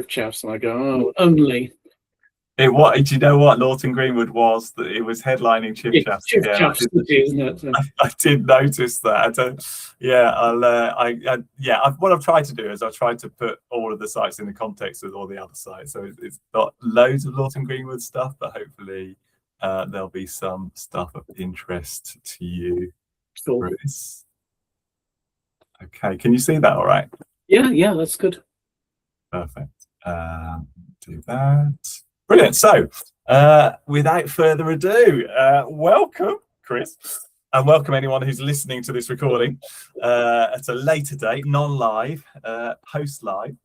chiffchaffs, and I go, oh, only. Do you know what Lawton Greenwood was? That it was headlining Chiffchaffs. Chiffchaff City, isn't it? I did notice that. What I've tried to do is I've tried to put all of the sites in the context of all the other sites. So it's not loads of Lawton Greenwood stuff, but hopefully there'll be some stuff of interest to you, Cool. Bruce. Okay, can you see that all right? Yeah, that's good. Perfect. Do that. Brilliant. So, without further ado, welcome, Chris, and welcome anyone who's listening to this recording at a later date, non-live, post-live,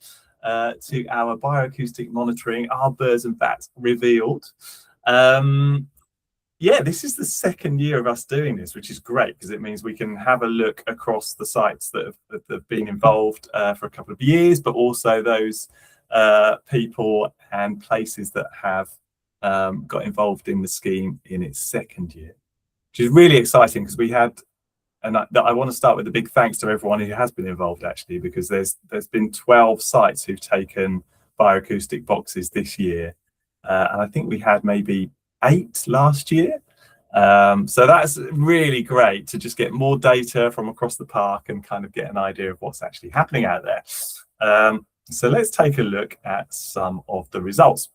to our Bioacoustic Monitoring Our Birds and Bats Revealed. This is the second year of us doing this, which is great because it means we can have a look across the sites that have been involved for a couple of years, but also those people and places that have got involved in the scheme in its second year, which is really exciting because we had, and I want to start with a big thanks to everyone who has been involved actually, because there's been 12 sites who've taken bioacoustic boxes this year, and I think we had maybe 8 last year. So that's really great to just get more data from across the park and kind of get an idea of what's actually happening out there. So let's take a look at some of the results.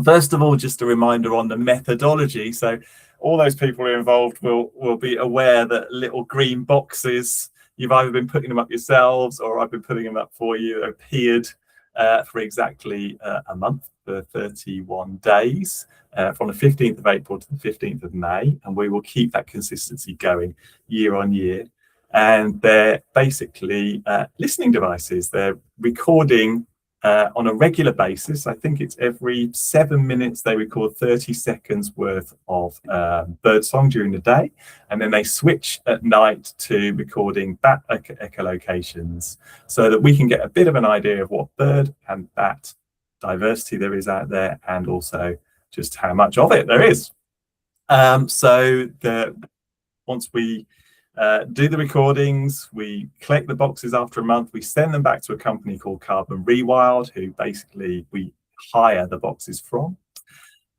First of all, just a reminder on the methodology. So all those people who are involved will be aware that little green boxes, you've either been putting them up yourselves or I've been putting them up for you, appeared for exactly a month, for 31 days, from the 15th of April to the 15th of May. And we will keep that consistency going year on year. And they're basically listening devices. They're recording on a regular basis. I think it's every 7 minutes they record 30 seconds worth of birdsong during the day, and then they switch at night to recording bat echolocations so that we can get a bit of an idea of what bird and bat diversity there is out there, and also just how much of it there is. Once we do the recordings, we collect the boxes after a month, we send them back to a company called Carbon Rewild, who basically we hire the boxes from.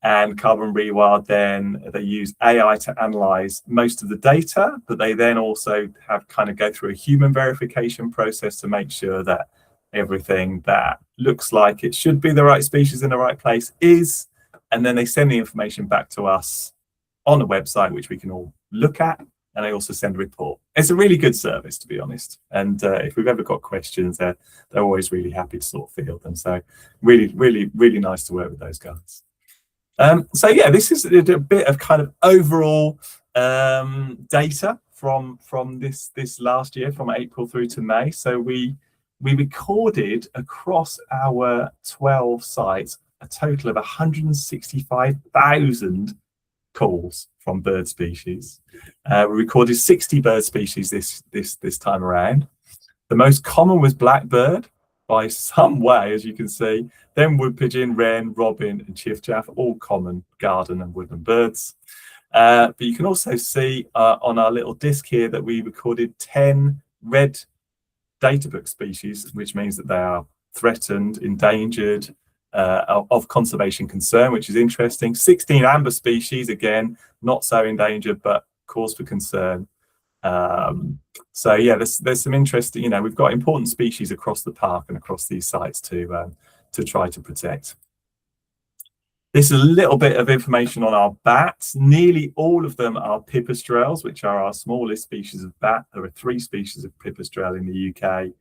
And Carbon Rewild, then they use AI to analyze most of the data, but they then also have kind of go through a human verification process to make sure that everything that looks like it should be the right species in the right place is, and then they send the information back to us on the website, which we can all look at. And I also send a report. It's a really good service, to be honest. And if we've ever got questions, they're always really happy to sort of field them. So really, really, really nice to work with those guys. This is a bit of kind of overall data from this last year, from April through to May. So we recorded across our 12 sites a total of 165,000 calls from bird species. We recorded 60 bird species this time around. The most common was blackbird by some way, as you can see. Then wood pigeon, wren, robin, and chiffchaff, all common garden and woodland birds. But you can also see on our little disc here that we recorded 10 red data book species, which means that they are threatened, endangered, of conservation concern, which is interesting. 16 amber species, again, not so endangered, but cause for concern. There's some interesting, we've got important species across the park and across these sites to try to protect. This is a little bit of information on our bats. Nearly all of them are pipistrelles, which are our smallest species of bat. There are 3 species of pipistrelle in the UK.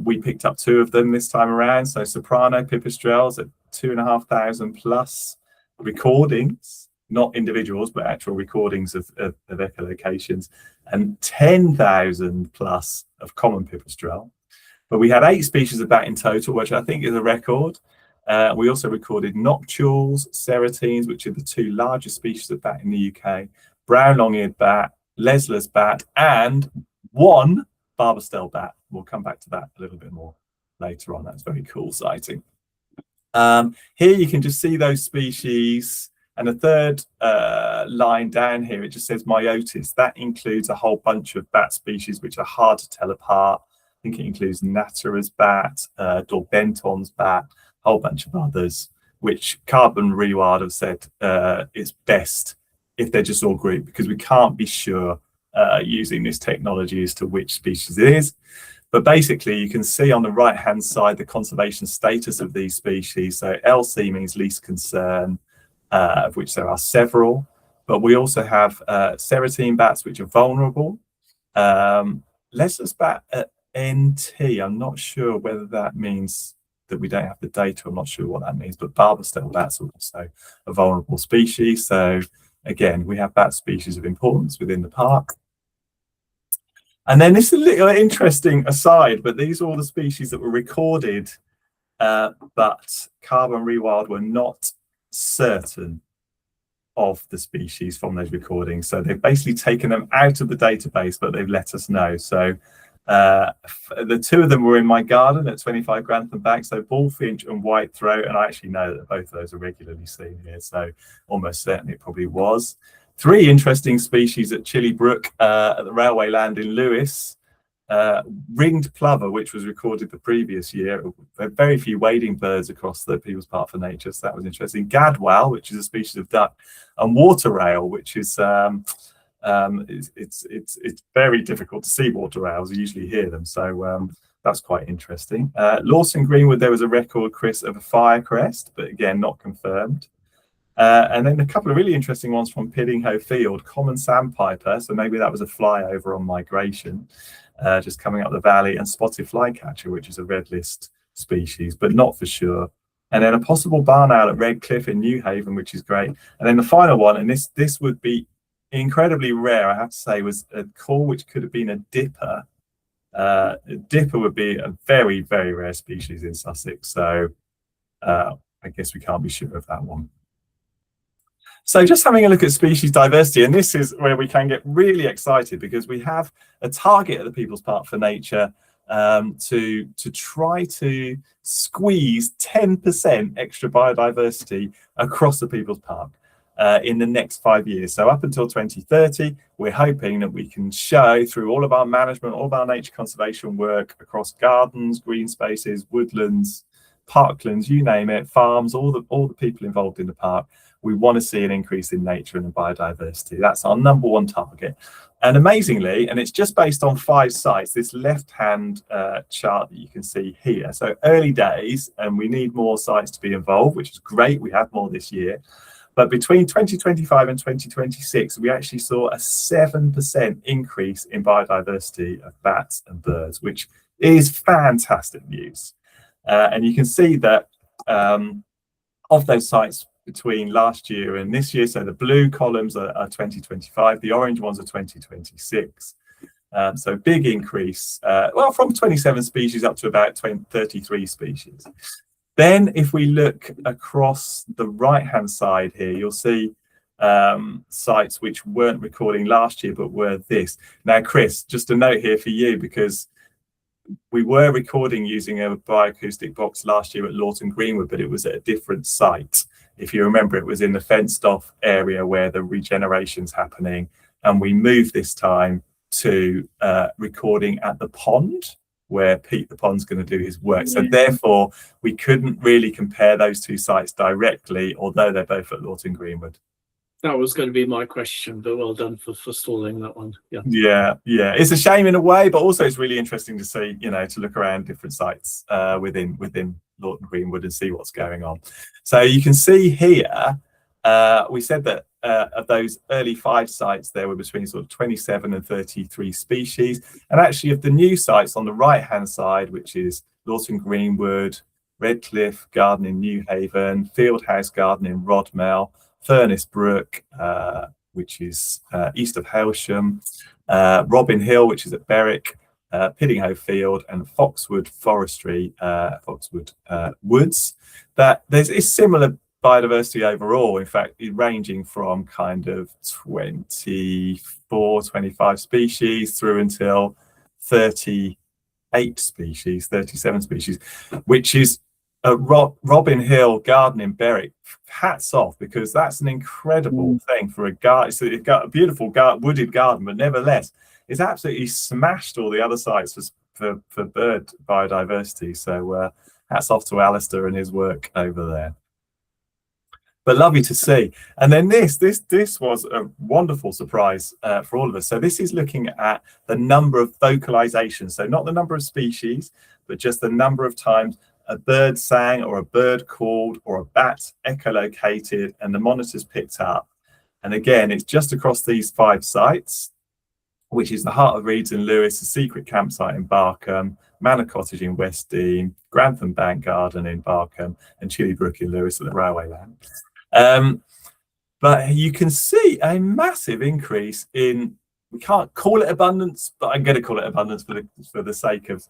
We picked up 2 of them this time around. So soprano pipistrelles at 2,500 plus recordings, not individuals, but actual recordings of echolocations, and 10,000 plus of common pipistrelle. But we had 8 species of bat in total, which I think is a record. We also recorded noctules, ceratines, which are the 2 largest species of bat in the UK, brown long-eared bat, Leslie's bat, and 1 Barbastelle bat. We'll come back to that a little bit more later on. That's very cool sighting. Here you can just see those species, and the third line down here, it just says Myotis. That includes a whole bunch of bat species which are hard to tell apart. think it includes Natura's bat, Dorbenton's bat, a whole bunch of others, which Carbon Rewild have said is best if they're just all grouped, because we can't be sure using this technology as to which species it is. But basically, you can see on the right-hand side the conservation status of these species. So LC means least concern, of which there are several. But we also have serotine bats, which are vulnerable. Leslie's bat at NT, I'm not sure whether that means that we don't have the data. I'm not sure what that means. But barbastel bats are also a vulnerable species. So again, we have bat species of importance within the park. And then this is a little interesting aside, but these are all the species that were recorded, but Carbon Rewild were not certain of the species from those recordings. So they've basically taken them out of the database, but they've let us know. So the two of them were in my garden at 25 Grantham back, so bullfinch and white throat, and I actually know that both of those are regularly seen here, so almost certainly it probably was. Three interesting species at Chili Brook at the railway land in Lewis. Ringed plover, which was recorded the previous year. Very few wading birds across the People's Park for Nature, so that was interesting. Gadwall, which is a species of duck, and water rail, which is it's very difficult to see water rails. You usually hear them, so that's quite interesting. Lawson Greenwood, there was a record, Chris, of a firecrest, but again not confirmed. And then a couple of really interesting ones from Piddinghoe Field, common sandpiper, so maybe that was a flyover on migration, just coming up the valley, and spotted flycatcher, which is a red list species, but not for sure. And then a possible barn owl at Redcliffe in New Haven, which is great. And then the final one, and this would be incredibly rare, I have to say, was a call which could have been a dipper. A dipper would be a very, very rare species in Sussex, so I guess we can't be sure of that one. So just having a look at species diversity, and this is where we can get really excited, because we have a target at the People's Park for Nature to try to squeeze 10% extra biodiversity across the People's Park in the next 5 years. So up until 2030, we're hoping that we can show through all of our management, all of our nature conservation work across gardens, green spaces, woodlands, parklands, you name it, farms, all the people involved in the park. We want to see an increase in nature and in biodiversity. That's our number one target. And amazingly, and it's just based on 5 sites, this left-hand chart that you can see here. So early days, and we need more sites to be involved, which is great. We have more this year. But between 2025 and 2026, we actually saw a 7% increase in biodiversity of bats and birds, which is fantastic news. And you can see that of those sites between last year and this year, so the blue columns are 2025, the orange ones are 2026. So big increase, well, from 27 species up to about 33 species. Then if we look across the right-hand side here, you'll see sites which weren't recording last year, but were this. Now, Chris, just a note here for you, because we were recording using a bioacoustic box last year at Lawton Greenwood, but it was at a different site. If you remember, it was in the fenced off area where the regeneration's happening. And we moved this time to recording at the pond, where Pete the Pond's going to do his work. So therefore, we couldn't really compare those two sites directly, although they're both at Lawton Greenwood. That was going to be my question, but well done for stalling that one. Yeah. It's a shame in a way, but also it's really interesting to see, to look around different sites within Lawton Greenwood and see what's going on. So you can see here, we said that of those early 5 sites, there were between sort of 27 and 33 species. And actually of the new sites on the right-hand side, which is Lawton Greenwood, Redcliffe Garden in New Haven, Fieldhouse Garden in Rodmell, Furnace Brook, which is east of Hailsham, Robin Hill, which is at Berwick, Piddinghoe Field, and Foxwood Forestry, Foxwood Woods. That is similar biodiversity overall, in fact, ranging from kind of 24, 25 species through until 38 species, 37 species, which is a Robin Hill Garden in Berwick. Hats off, because that's an incredible thing for a garden. So it's got a beautiful wooded garden, but nevertheless, it's absolutely smashed all the other sites bird biodiversity. So hats off to Alistair and his work over there. But lovely to see. And then this was a wonderful surprise for all of us. So this is looking at the number of vocalizations. So not the number of species, but just the number of times a bird sang or a bird called or a bat echolocated and the monitors picked up. And again, it's just across these 5 sites, which is the Heart of Reeds in Lewes, the Secret Campsite in Barkham, Manor Cottage in West Dean, Grantham Bank Garden in Barkham, and Chilybrook in Lewes at the Railway Land. But you can see a massive increase in, we can't call it abundance, but I'm going to call it abundance for the sake of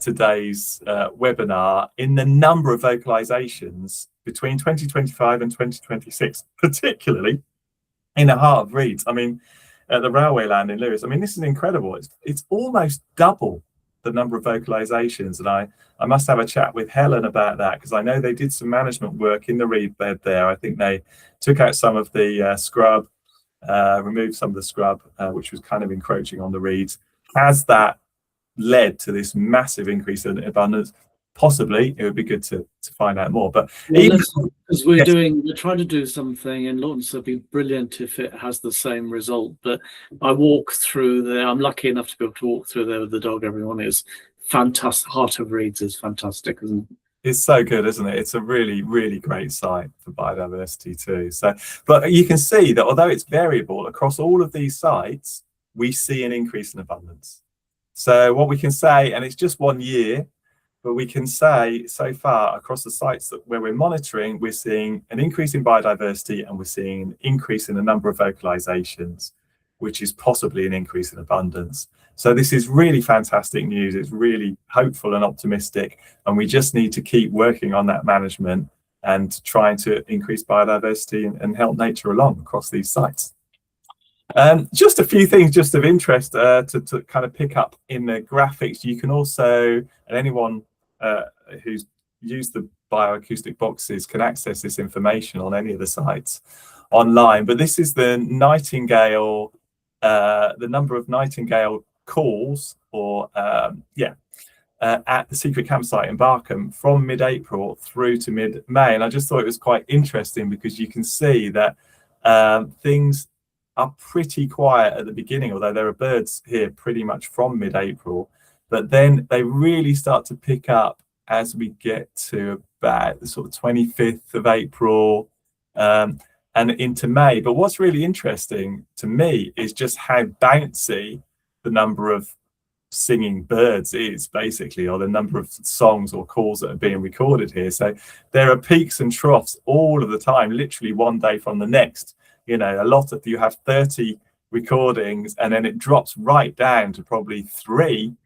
today's webinar, in the number of vocalizations between 2025 and 2026, particularly in the Heart of Reeds. I mean, at the Railway Land in Lewes, I mean, this is incredible. It's almost double the number of vocalizations, and I must have a chat with Helen about that, because I know they did some management work in the reed bed there. I think they took out some of the scrub, removed some of the scrub, which was kind of encroaching on the reeds. Has that led to this massive increase in abundance? Possibly. It would be good to find out more. But because we're trying to do something in Lawton, so it'd be brilliant if it has the same result. But I walk through there. I'm lucky enough to be able to walk through there with the dog. Everyone is fantastic. Heart of Reeds is fantastic, isn't it? It's so good, isn't it? It's a really, really great site for biodiversity too. So, but you can see that although it's variable across all of these sites, we see an increase in abundance. So what we can say, and it's just 1 year, but we can say so far across the sites where we're monitoring, we're seeing an increase in biodiversity and we're seeing an increase in the number of vocalizations, which is possibly an increase in abundance. So this is really fantastic news. It's really hopeful and optimistic, and we just need to keep working on that management and trying to increase biodiversity and help nature along across these sites. Just a few things just of interest to kind of pick up in the graphics. You can also, and anyone who's used the bioacoustic boxes can access this information on any of the sites online. But this is the nightingale, the number of nightingale calls, or at the Secret Campsite in Barkham from mid-April through to mid-May. And I just thought it was quite interesting because you can see that things are pretty quiet at the beginning, although there are birds here pretty much from mid-April, but then they really start to pick up as we get to about the sort of 25th of April and into May. But what's really interesting to me is just how bouncy the number of singing birds is, basically, or the number of songs or calls that are being recorded here. So there are peaks and troughs all of the time, literally one day from the next. You know, a lot of you have 30 recordings and then it drops right down to probably 3,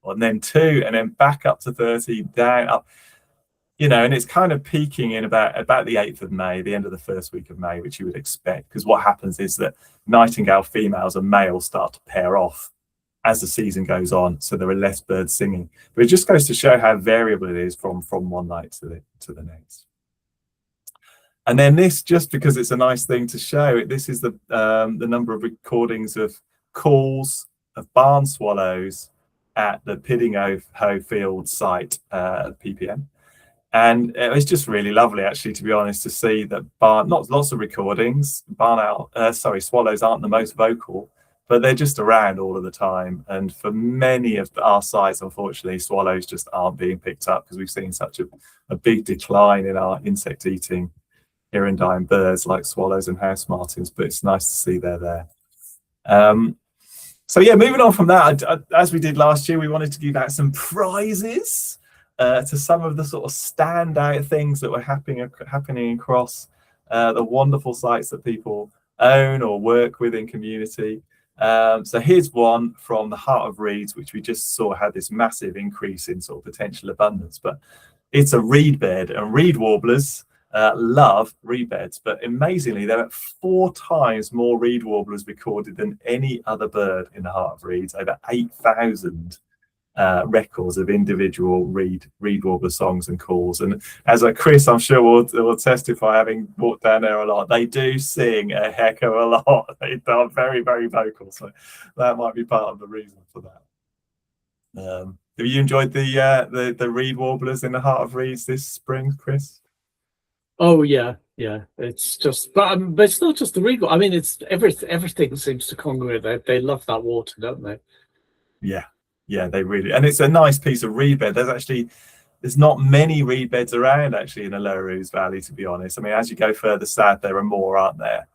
and then 2, and then back up to 30, down, up, you know, and it's kind of peaking in about the 8th of May, the end of the first week of May, which you would expect, because what happens is that nightingale females and males start to pair off as the season goes on, so there are less birds singing. But it just goes to show how variable it is from one night to the next. And then this, just because it's a nice thing to show, this is the number of recordings of calls of barn swallows at the Piddinghoe Field site at PPN. And it was just really lovely, actually, to be honest, to see that not lots of recordings, swallows aren't the most vocal, but they're just around all of the time. And for many of our sites, unfortunately, swallows just aren't being picked up because we've seen such a big decline in our insect eating hirundine birds like swallows and house martins, but it's nice to see they're there. So yeah, moving on from that, as we did last year, we wanted to give out some prizes to some of the sort of standout things that were happening across the wonderful sites that people own or work with in community. So here's one from the Heart of Reeds, which we just saw had this massive increase in sort of potential abundance, but it's a reed bed, and reed warblers love reed beds, but amazingly there are 4 times more reed warblers recorded than any other bird in the Heart of Reeds. Over 8,000 records of individual reed warbler songs and calls. And as Chris, I'm sure will testify, having walked down there a lot, they do sing a heck of a lot. They are very, very vocal, so that might be part of the reason for that. Have you enjoyed the reed warblers in the heart of reeds this spring, Chris? Oh yeah, yeah. It's just, but it's not just the reed. I mean, it's everything seems to congregate. They love that water, don't they? Yeah, yeah, they really, and it's a nice piece of reed bed. There's not many reed beds around actually in the Lower Ouse Valley, to be honest. I mean, as you go further south, there are more, aren't there,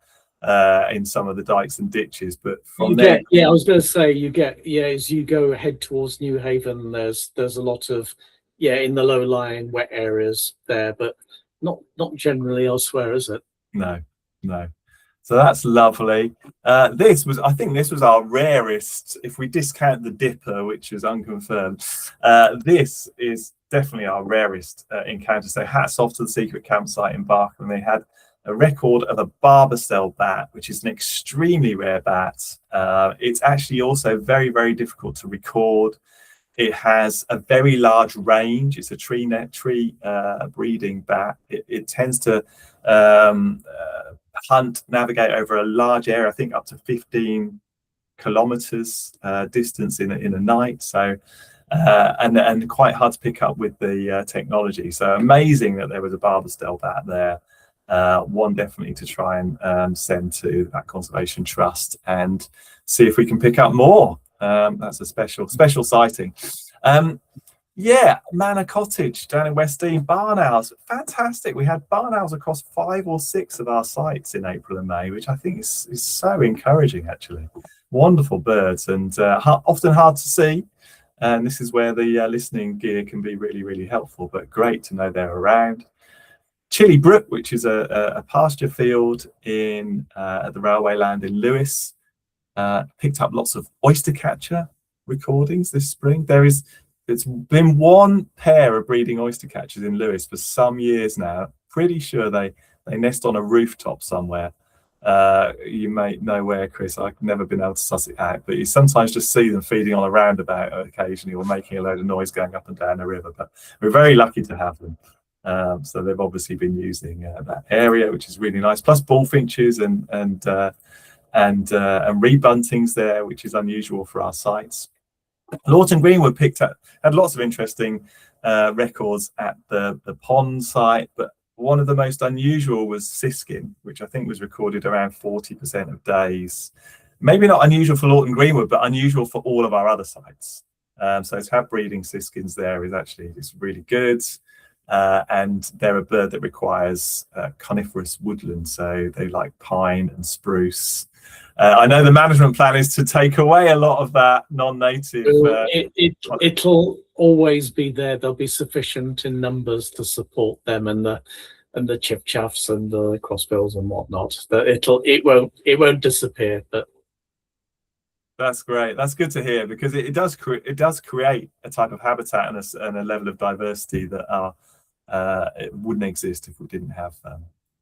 in some of the dikes and ditches. But from there, Yeah, I was going to say as you go ahead towards New Haven, there's a lot of in the low-lying wet areas there, but not generally elsewhere, is it? no, no. So that's lovely. I think this was our rarest, if we discount the dipper, which is unconfirmed. This is definitely our rarest encounter. So hats off to the secret campsite in Barkham. They had a record of a barbastell bat, which is an extremely rare bat. It's actually also very, very difficult to record. It has a very large range. It's a tree breeding bat. It tends to navigate over a large area, I think up to 15 kilometers distance in a night. So and quite hard to pick up with the technology. So amazing that there was a barbastell bat there. One definitely to try and send to that conservation trust and see if we can pick up more. That's a special sighting. Yeah, Manor Cottage down in West Dean, barn owls, fantastic. We had barn owls across 5 or 6 of our sites in April and May, which I think is so encouraging, actually. Wonderful birds and often hard to see. And this is where the listening gear can be really, really helpful, but great to know they're around. Chilly Brook, which is a pasture field at the railway land in Lewes, picked up lots of oyster catcher recordings this spring. It's been one pair of breeding oyster catchers in Lewes for some years now. Pretty sure they nest on a rooftop somewhere. You may know where, Chris. I've never been able to suss it out, but you sometimes just see them feeding on a roundabout occasionally or making a load of noise going up and down the river. But we're very lucky to have them. So they've obviously been using that area, which is really nice. Plus bullfinches and rebuntings there, which is unusual for our sites. Lawton Greenwood had lots of interesting records at the pond site, but one of the most unusual was siskin, which I think was recorded around 40% of days. Maybe not unusual for Lawton Greenwood, but unusual for all of our other sites. So to have breeding siskins there is really good. And they're a bird that requires coniferous woodland, so they like pine and spruce. I know the management plan is to take away a lot of that non-native. It'll always be there. There'll be sufficient in numbers to support them and the chiffchaffs and the crossbills and whatnot. That it won't disappear. But that's great. That's good to hear, because it does create a type of habitat and a level of diversity that it wouldn't exist if we didn't have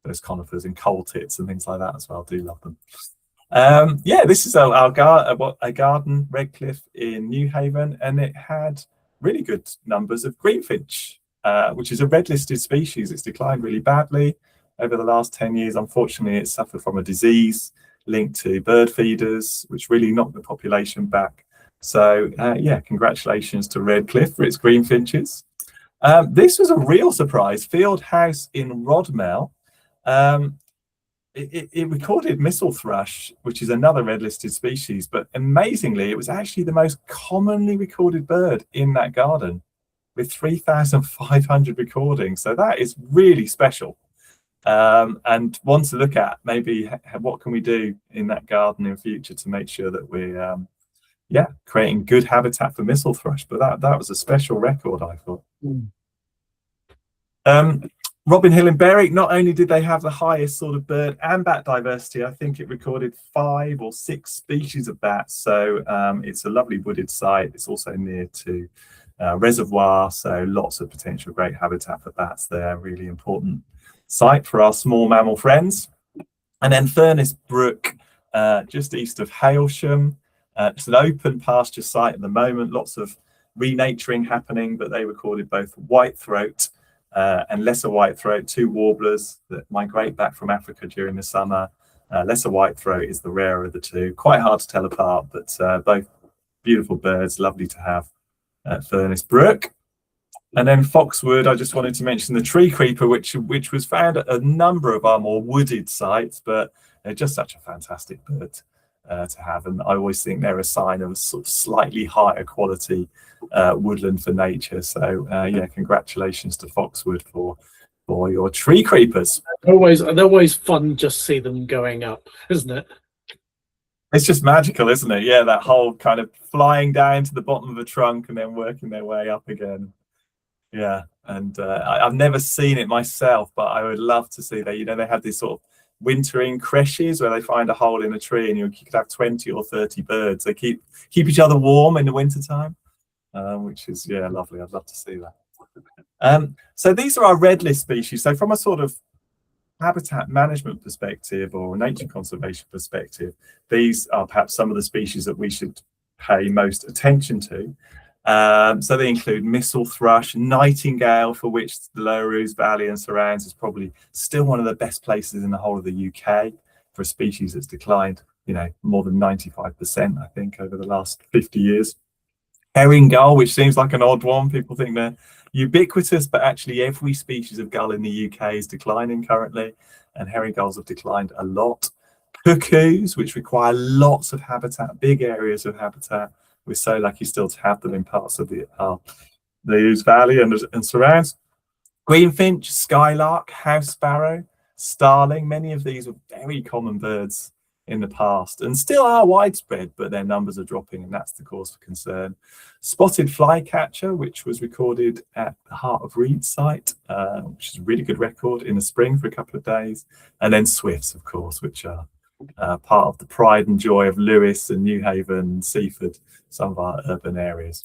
those conifers and coal tits and things like that as well. I do love them. This is a garden, Redcliffe in New Haven, and it had really good numbers of greenfinch, which is a red listed species. It's declined really badly over the last 10 years. Unfortunately, it suffered from a disease linked to bird feeders, which really knocked the population back. So congratulations to Redcliffe for its greenfinches. This was a real surprise. Field House in Rodmell. It recorded missel thrush, which is another red listed species, but amazingly, it was actually the most commonly recorded bird in that garden with 3,500 recordings. So that is really special. And one to look at, maybe what can we do in that garden in future to make sure that we're creating good habitat for missel thrush. But that was a special record, I thought. Robin Hill in Berwick, not only did they have the highest sort of bird and bat diversity, I think it recorded 5 or 6 species of bats. So it's a lovely wooded site. It's also near to reservoir, so lots of potential great habitat for bats there. Really important site for our small mammal friends. And then Furnace Brook, just east of Hailsham. It's an open pasture site at the moment. Lots of renaturing happening, but they recorded both whitethroat and lesser whitethroat, 2 warblers that migrate back from Africa during the summer. Lesser whitethroat is the rarer of the 2. Quite hard to tell apart, but both beautiful birds, lovely to have at Furnace Brook. And then Foxwood, I just wanted to mention the tree creeper, which was found at a number of our more wooded sites, but they're just such a fantastic bird to have. And I always think they're a sign of a sort of slightly higher quality woodland for nature. So yeah, congratulations to Foxwood for your tree creepers. They're always fun just to see them going up, isn't it? It's just magical, isn't it? Yeah, that whole kind of flying down to the bottom of a trunk and then working their way up again. Yeah, and I've never seen it myself, but I would love to see that. You know, they have these sort of wintering creches where they find a hole in a tree and you could have 20 or 30 birds. They keep each other warm in the wintertime, which is, yeah, lovely. I'd love to see that. So these are our red list species. So from a sort of habitat management perspective or nature conservation perspective, these are perhaps some of the species that we should pay most attention to. So they include missel thrush, nightingale, for which the Lower Ouse Valley and surrounds is probably still one of the best places in the whole of the UK for a species that's declined, you know, more than 95%, I think, over the last 50 years. Herring gull, which seems like an odd one. People think they're ubiquitous, but actually every species of gull in the UK is declining currently, and herring gulls have declined a lot. Cuckoos, which require lots of habitat, big areas of habitat. We're so lucky still to have them in parts of the Ouse Valley and surrounds. Greenfinch, skylark, house sparrow, starling, many of these were very common birds in the past and still are widespread, but their numbers are dropping, and that's the cause for concern. Spotted flycatcher, which was recorded at the Heart of Reed site, which is a really good record in the spring for a couple of days. And then swifts, of course, which are part of the pride and joy of Lewis and Newhaven, Seaford, some of our urban areas.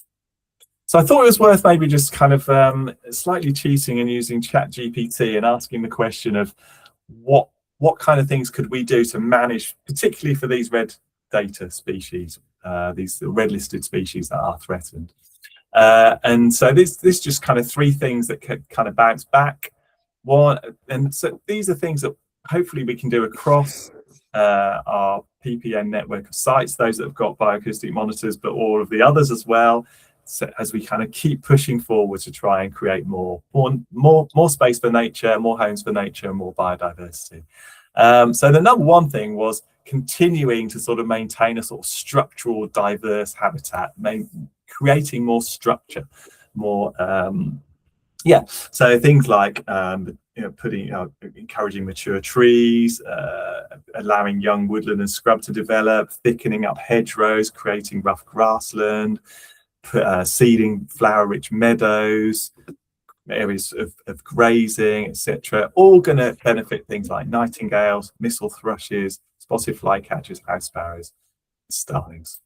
So I thought it was worth maybe just kind of slightly cheating and using ChatGPT and asking the question of what kind of things could we do to manage, particularly for these red data species, these red listed species that are threatened. And so this just kind of three things that could kind of bounce back. One, and so these are things that hopefully we can do across our PPN network of sites, those that have got bioacoustic monitors, but all of the others as well. So as we kind of keep pushing forward to try and create more space for nature, more homes for nature, more biodiversity. So the number one thing was continuing to sort of maintain a sort of structural, diverse habitat, creating more structure, more so things like encouraging mature trees, allowing young woodland and scrub to develop, thickening up hedgerows, creating rough grassland, seeding flower-rich meadows, areas of grazing, etc. All going to benefit things like nightingales, missel thrushes, spotted flycatchers, house sparrows, starlings.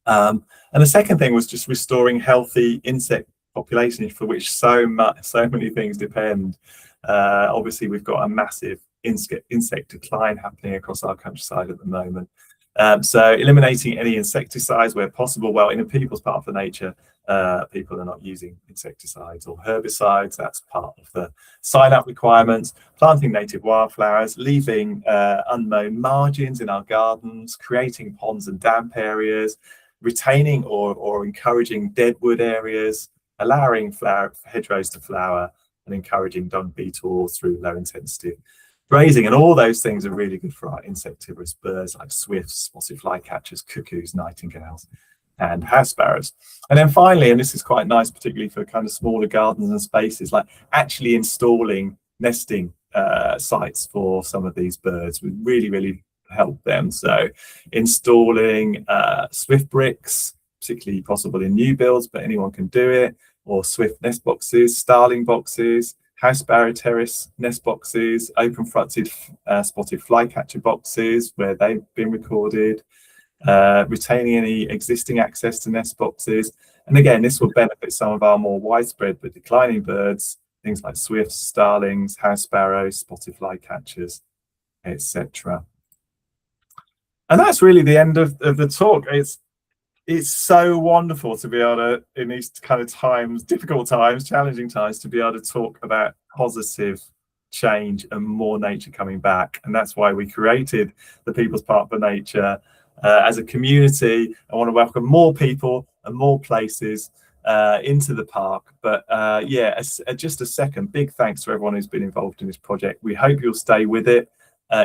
And the second thing was just restoring healthy insect populations, for which so many things depend. Obviously, we've got a massive insect decline happening across our countryside at the moment. So eliminating any insecticides where possible. Well, in a people's part of the nature, people are not using insecticides or herbicides. That's part of the sign-up requirements. Planting native wildflowers, leaving unmown margins in our gardens, creating ponds and damp areas, retaining or encouraging deadwood areas, allowing hedgerows to flower, and encouraging dung beetles through low intensity grazing. And all those things are really good for our insectivorous birds like swifts, spotted flycatchers, cuckoos, nightingales, and house sparrows. And then finally, and this is quite nice, particularly for kind of smaller gardens and spaces, like actually installing nesting sites for some of these birds would really help them. So installing swift bricks, particularly possible in new builds, but anyone can do it, or swift nest boxes, starling boxes, house sparrow terrace nest boxes, open fronted spotted flycatcher boxes where they've been recorded, retaining any existing access to nest boxes. And again, this will benefit some of our more widespread but declining birds, things like swifts, starlings, house sparrows, spotted flycatchers, etc. And that's really the end of the talk. It's so wonderful to be able to, in these kind of times, difficult times, challenging times, to be able to talk about positive change and more nature coming back. And that's why we created the People's Park for Nature as a community. I want to welcome more people and more places into the park. But yeah, just a second, big thanks to everyone who's been involved in this project. We hope you'll stay with it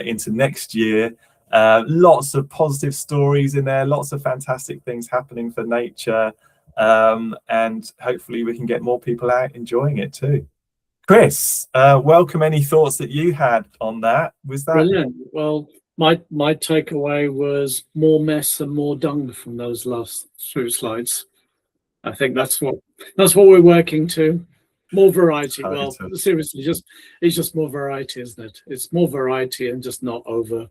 into next year. Lots of positive stories in there, lots of fantastic things happening for nature, and hopefully we can get more people out enjoying it too. Chris, welcome. Any thoughts that you had on that? Was that brilliant? Well, my takeaway was more mess and more dung from those last 2 slides. I think that's what we're working to. More variety. Well, seriously, it's just more variety, isn't it? It's more variety and just not over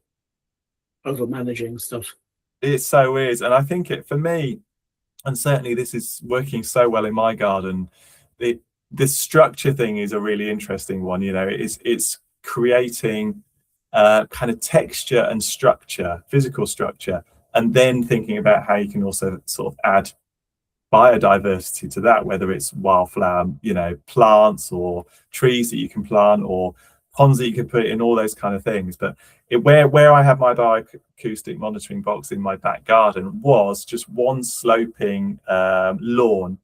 managing stuff. It so is, and I think it, for me, and certainly this is working so well in my garden, the structure thing is a really interesting one. You know, it's creating kind of texture and structure, physical structure, and then thinking about how you can also sort of add biodiversity to that, whether it's wildflower, you know, plants or trees that you can plant or ponds that you can put in, all those kind of things. But where I have my bioacoustic monitoring box in my back garden was just one sloping lawn,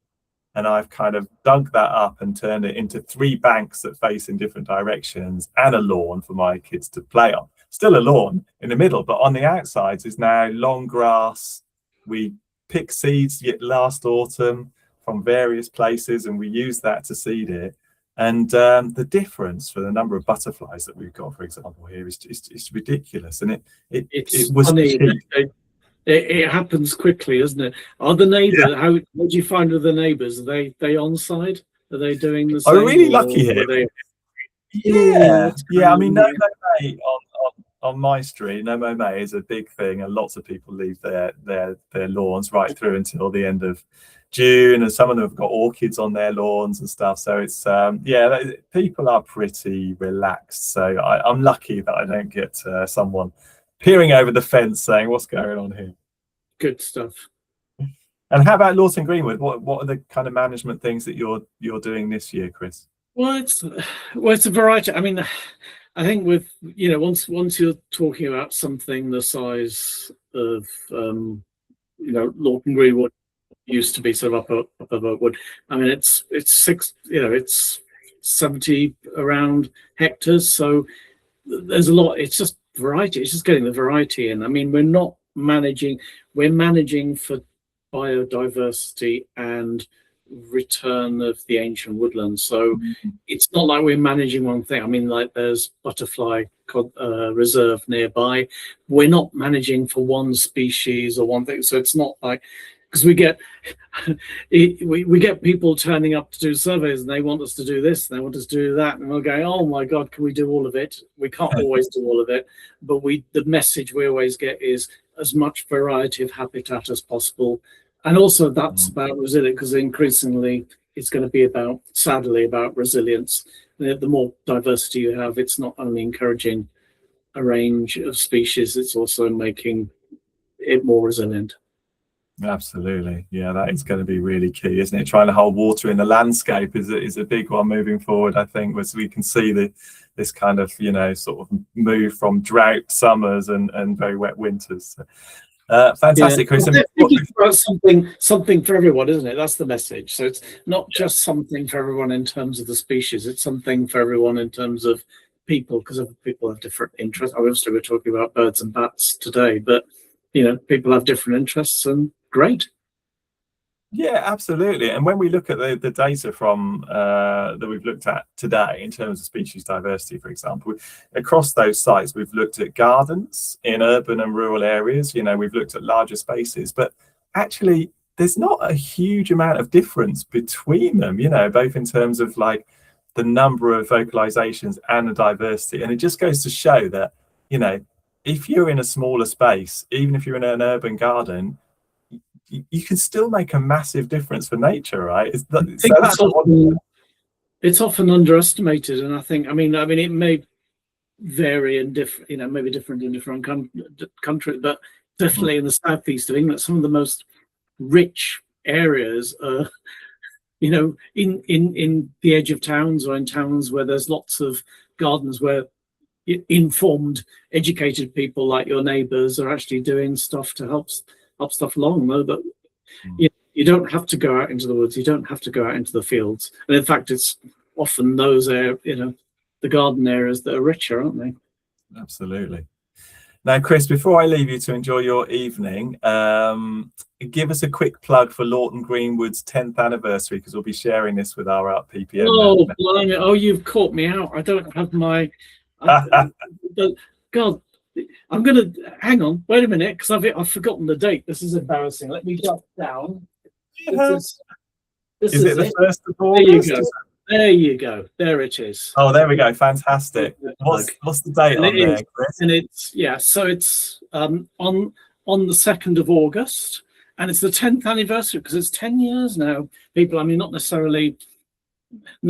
and I've kind of dug that up and turned it into 3 banks that face in different directions and a lawn for my kids to play on. Still a lawn in the middle, but on the outsides is now long grass. We pick seeds last autumn from various places, and we use that to seed it. And the difference for the number of butterflies that we've got, for example, here is ridiculous. And it was funny. cheap. It happens quickly, isn't it? Are the neighbours? How do you find with the neighbours? Are they on side? Are they doing the same? I'm really lucky here. Yeah. I mean, no May on my street. No May is a big thing, and lots of people leave their lawns right through until the end of June, and some of them have got orchids on their lawns and stuff. So it's people are pretty relaxed. So I'm lucky that I don't get someone peering over the fence saying, "What's going on here?" Good stuff. And how about Lawton Greenwood? What are the kind of management things that you're doing this year, Chris? Well, it's a variety. I mean, I think with, you know, once you're talking about something the size of you know, Lawton Greenwood used to be sort of up above wood. I mean, it's 70 around hectares, so there's a lot. It's just variety. It's just getting the variety in. I mean, we're managing for biodiversity and return of the ancient woodlands. So it's not like we're managing one thing. I mean, like there's butterfly reserve nearby. We're not managing for one species or one thing. So it's not like, because we get people turning up to do surveys and they want us to do this, and they want us to do that, and we're going, oh my God, can we do all of it? We can't always do all of it, but the message we always get is as much variety of habitat as possible. And also that's about resilience, because increasingly it's going to be sadly about resilience. The more diversity you have, it's not only encouraging a range of species, it's also making it more resilient. Absolutely. Yeah, that is going to be really key, isn't it? Trying to hold water in the landscape is a big one moving forward, I think, as we can see this kind of, you know, sort of move from drought summers and very wet winters. Fantastic, Chris. Something for everyone, isn't it? That's the message. So it's not just something for everyone in terms of the species, it's something for everyone in terms of people, because people have different interests. Obviously, we're talking about birds and bats today, but, you know, people have different interests, and great. Yeah, absolutely. And when we look at the data from that we've looked at today in terms of species diversity, for example, across those sites, we've looked at gardens in urban and rural areas. You know, we've looked at larger spaces, but actually there's not a huge amount of difference between them, you know, both in terms of like the number of vocalizations and the diversity. And it just goes to show that, you know, if you're in a smaller space, even if you're in an urban garden, you can still make a massive difference for nature, right? It's often underestimated, and I mean, it may vary in different, you know, maybe different in different countries, but definitely in the southeast of England, some of the most rich areas are, you know, in the edge of towns, or in towns where there's lots of gardens where informed, educated people like your neighbours are actually doing stuff to help stuff along, though. But You don't have to go out into the woods. You don't have to go out into the fields. And in fact, it's often those are, the garden areas that are richer, aren't they? Absolutely. Now, Chris, before I leave you to enjoy your evening, give us a quick plug for Lawton Greenwood's 10th anniversary, because we'll be sharing this with our PPN. Oh, blimey. Oh, you've caught me out. I don't have my... God, I'm going to... Hang on. Wait a minute, because I've forgotten the date. This is embarrassing. Let me jot down. Is it the 1st of August? There you go. There it is. Oh, there we go. Fantastic. What's the date on there, Chris? And it's so it's on the 2nd of August, and it's the 10th anniversary, because it's 10 years now. People, I mean, not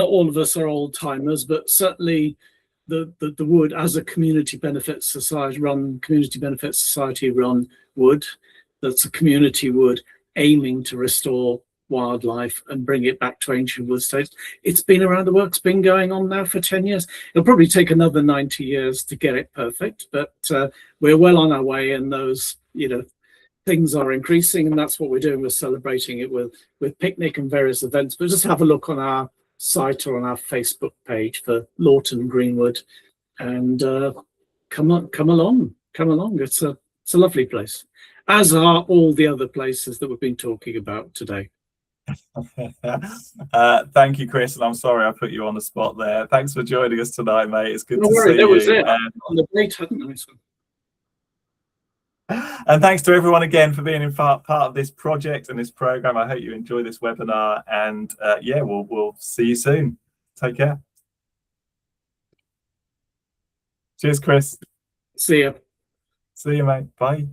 all of us are old timers, but certainly the wood as a community benefit society run wood. That's a community wood aiming to restore wildlife and bring it back to ancient wood states. It's been around the works, been going on now for 10 years. It'll probably take another 90 years to get it perfect, but we're well on our way, and those, things are increasing, and that's what we're doing. We're celebrating it with picnic and various events. But just have a look on our site or on our Facebook page for Lawton Greenwood, and come along. It's a lovely place, as are all the other places that we've been talking about today. Thank you, Chris, and I'm sorry I put you on the spot there. Thanks for joining us tonight, mate. It's good to see you. That was it. On the date, hadn't I? And thanks to everyone again for being part of this project and this program. I hope you enjoy this webinar, and we'll see you soon. Take care. Cheers, Chris. See you. See you, mate. Bye.